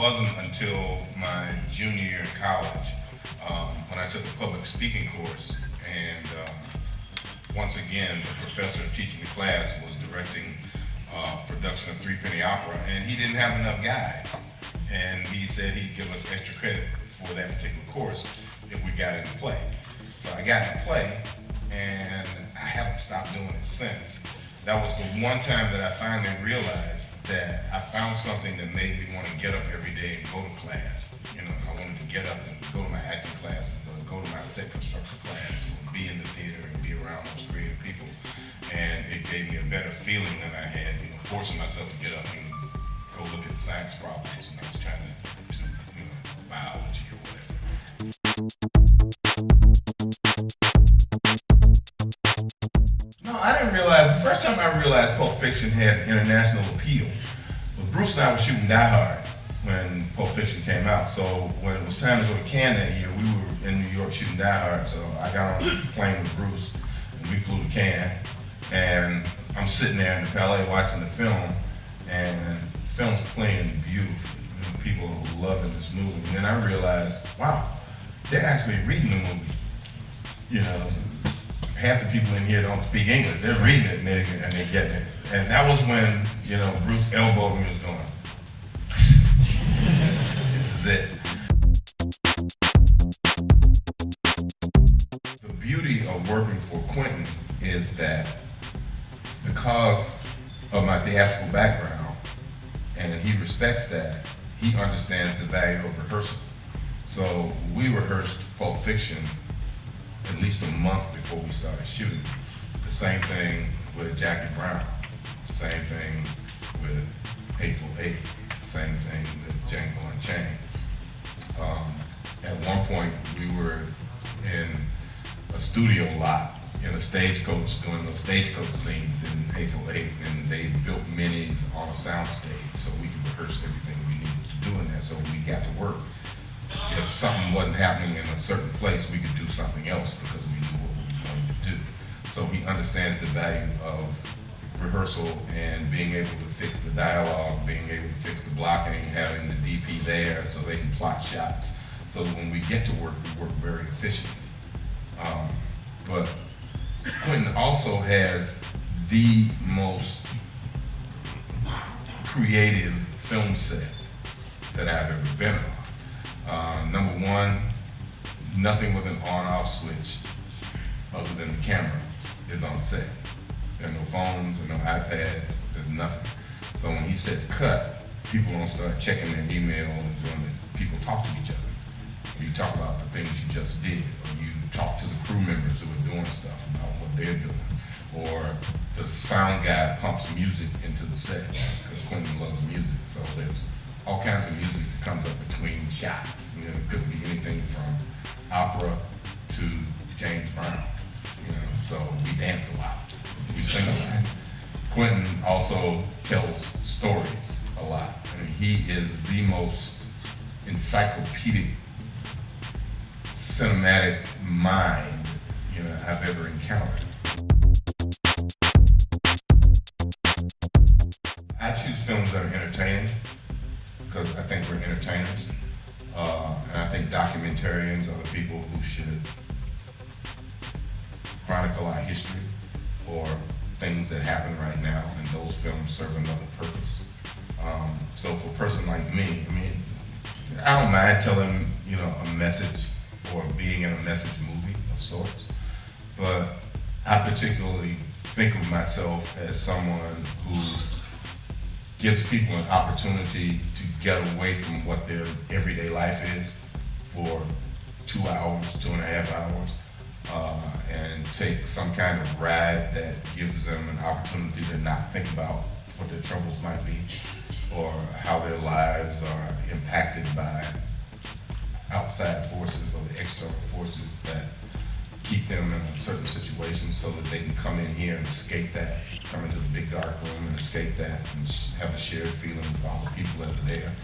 wasn't until my junior year in college when I took a public speaking course, and once again the professor teaching the class was directing production of Three Penny Opera, and he didn't have enough guys, and he said he'd give us extra credit for that particular course if we got into play. So I got into play, and I haven't stopped doing it since. That was the one time that I finally realized that I found something that made me want to get up every day and go to class. You know, I wanted to get up and go to my acting classes, or go to my set construction class, or be in the theater and be around those creative people. And it gave me a better feeling than I had, you know, forcing myself to get up and go look at science problems. And I was trying to you know, biology or whatever. No, I didn't realize, the first time I realized Pulp Fiction had international appeal was Bruce and I were shooting Die Hard when Pulp Fiction came out. So when it was time to go to Cannes that year, we were in New York shooting Die Hard. So I got on the plane with Bruce and we flew to Cannes. And I'm sitting there in the Palais watching the film, and the film's playing beautifully. You know, people are loving this movie. And then I realized, wow, they're actually reading the movie. You know, half the people in here don't speak English. They're reading it and they're getting it. And that was when, you know, Bruce elbowed me and was going, this is it. The beauty of working for Quentin is that because of my theatrical background, and he respects that, he understands the value of rehearsal. So we rehearsed Pulp Fiction at least a month before we started shooting. The same thing with Jackie Brown, same thing with Hateful Eight, same thing with Django Unchained. At one point we were in a studio lot in a stagecoach doing those stagecoach scenes in Hateful Eight, and they built minis on a soundstage so we could rehearse everything we needed to do in there. So when we got to work, if something wasn't happening in a certain place, we could do something else because we knew what we were going to do. So he understands the value of rehearsal and being able to fix the dialogue, being able to fix the blocking, having the DP there so they can plot shots. So that when we get to work, we work very efficiently. But Quentin also has the most creative film set that I've ever been on. Number one, nothing with an on-off switch other than the camera is on set. There are no phones, there are no iPads, there's nothing. So when he says cut, people don't start checking their email and doing it. People talk to each other. You talk about the things you just did, or you talk to the crew members who are doing stuff about what they're doing, or the sound guy pumps music into the set, because Quentin loves music, so there's all kinds of music that comes up between shots. You know, it could be anything from opera to James Brown, you know, so we dance a lot, we sing a lot. Quentin also tells stories a lot. I mean, he is the most encyclopedic cinematic mind, you know, I've ever encountered. I choose films that are entertaining because I think we're entertainers, and I think documentarians are the people who should chronicle our history or things that happen right now, and those films serve another purpose. So for a person like me, I mean, I don't mind telling, you know, a message or being in a message movie of sorts, but I particularly think of myself as someone who gives people an opportunity to get away from what their everyday life is for 2 hours, 2.5 hours, and take some kind of ride that gives them an opportunity to not think about what their troubles might be or how their lives are impacted by outside forces or the external forces that keep them in a certain situation, so that they can come in here and escape that, come into the big dark room and escape that, and have a shared feeling with all the people that are there,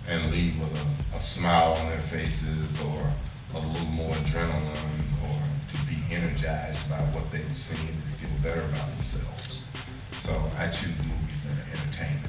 and leave with a smile on their faces, or a little more adrenaline, or to be energized by what they've seen and feel better about themselves. So I choose movies that are entertaining.